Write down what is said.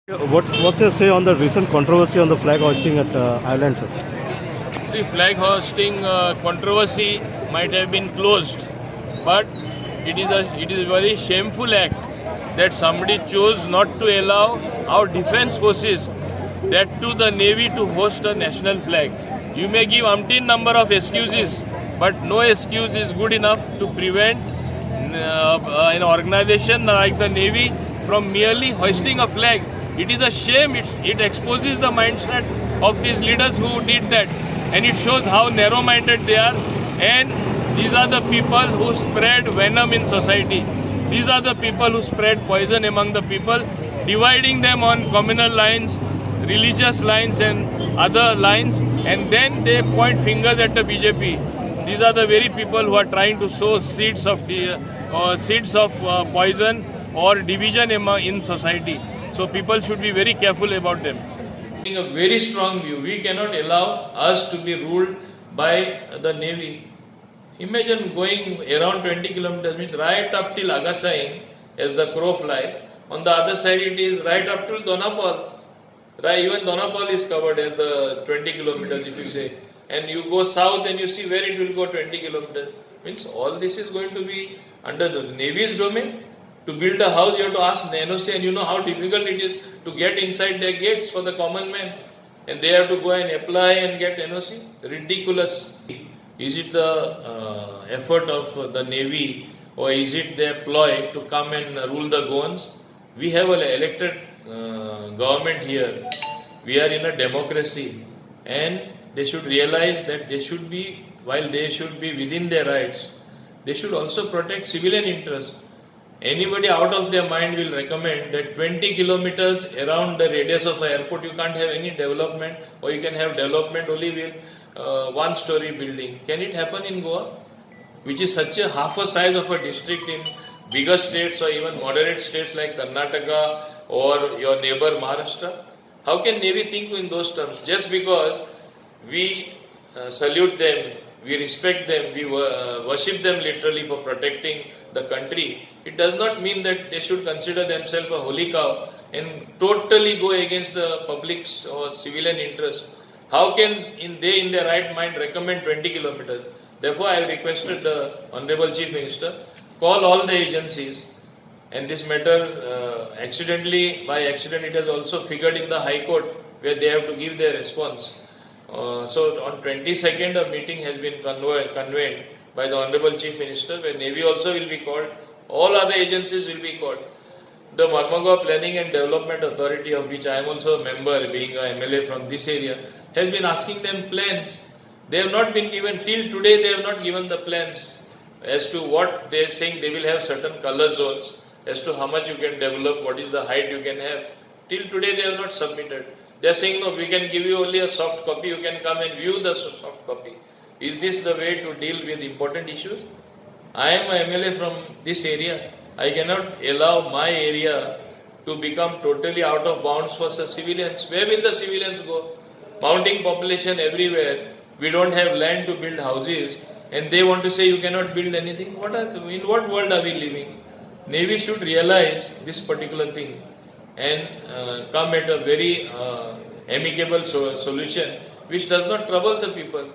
What's your say on the recent controversy on the flag hoisting at Ireland, sir? See, flag hosting controversy might have been closed, but it is a very shameful act that somebody chose not to allow our defense forces, that to the Navy, to host a national flag. You may give umpteen number of excuses, but no excuse is good enough to prevent an organization like the Navy from merely hoisting a flag. It is a shame. It exposes the mindset of these leaders who did that, and it shows how narrow-minded they are. And these are the people who spread venom in society. These are the people who spread poison among the people, dividing them on communal lines, religious lines, and other lines, and then they point fingers at the BJP. These are the very people who are trying to sow seeds of poison or division in society. So people should be very careful about them. A very strong view. We cannot allow us to be ruled by the Navy. Imagine going around 20 kilometers, means right up till Agasain as the crow fly. On the other side it is right up till Donapal. Right, even Donapal is covered as the 20 kilometers if you say. And you go south and you see where it will go 20 kilometers. Means all this is going to be under the Navy's domain. To build a house, you have to ask the NOC, and you know how difficult it is to get inside their gates for the common man. And they have to go and apply and get NOC. Ridiculous. Is it the effort of the Navy, or is it their ploy to come and rule the Goans? We have an elected government here. We are in a democracy, and they should realize that they should be, while they should be within their rights, they should also protect civilian interests. Anybody out of their mind will recommend that 20 kilometers around the radius of an airport you can't have any development, or you can have development only with one-story building. Can it happen in Goa, which is such a half a size of a district in bigger states or even moderate states like Karnataka or your neighbor Maharashtra? How can Navy think in those terms? Just because we salute them, we respect them, we worship them literally for protecting the country, it does not mean that they should consider themselves a holy cow and totally go against the public's or civilian interest. How can they in their right mind recommend 20 kilometers? Therefore, I have requested the Honorable Chief Minister, call all the agencies, and this matter by accident it has also figured in the High Court where they have to give their response. So on 22nd a meeting has been convened by the Honorable Chief Minister, where Navy also will be called, all other agencies will be called. The Mormugao Planning and Development Authority, of which I am also a member, being a MLA from this area, has been asking them plans. They have not been given, till today they have not given the plans as to what they are saying. They will have certain color zones as to how much you can develop, what is the height you can have. Till today they have not submitted. They are saying, no, we can give you only a soft copy, you can come and view the soft copy. Is this the way to deal with important issues? I am a MLA from this area. I cannot allow my area to become totally out of bounds for the civilians. Where will the civilians go? Mounting population everywhere. We don't have land to build houses, and they want to say you cannot build anything. In what world are we living? Navy should realize this particular thing and come at a very amicable solution which does not trouble the people.